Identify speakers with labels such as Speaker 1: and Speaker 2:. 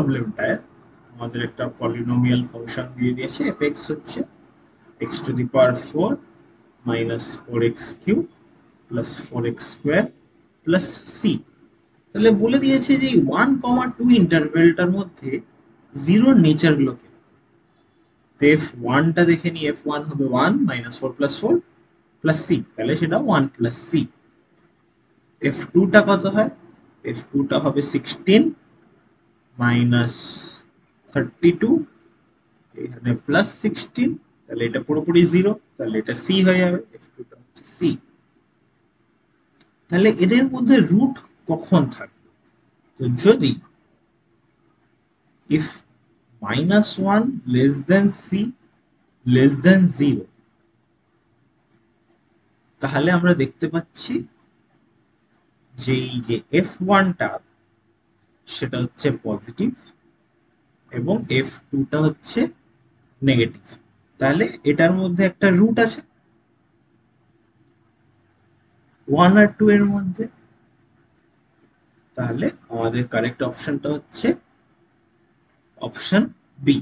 Speaker 1: প্রবলেমটায় আমাদের একটা polynomial function দিয়ে দিয়েছে fx হচ্ছে x to the power 4 minus 4x cube plus 4x square plus c। তাহলে বলে দিয়েছে যে 1,2 ইন্টারভ্যালটার মধ্যে জিরোর নেচার গুলোকে, f1 টা দেখে নি, f1 হবে 1 minus 4 plus 4 plus c, তাহলে সেটা 1 plus c। f2 টা কত হয়, f2 টা হবে 16 minus 32 এখানে প্লাস 16, তাহলে এটা পুরোপুরি 0, তাহলে এটা c হয়ে যাবে, f2 টা হচ্ছে c। তাহলে এদের মধ্যে রুট কখন থাকবে, তো যদি if -1 less than c less than 0, তাহলে আমরা দেখতে পাচ্ছি যে এই যে f1 টা সেটা হচ্ছে পজিটিভ এবং f2 টা হচ্ছে নেগেটিভ, তাহলে এটার মধ্যে একটা রুট আছে 1 আর 2 এর মধ্যে। তাহলে আমাদের কারেক্ট অপশনটা হচ্ছে অপশন বি।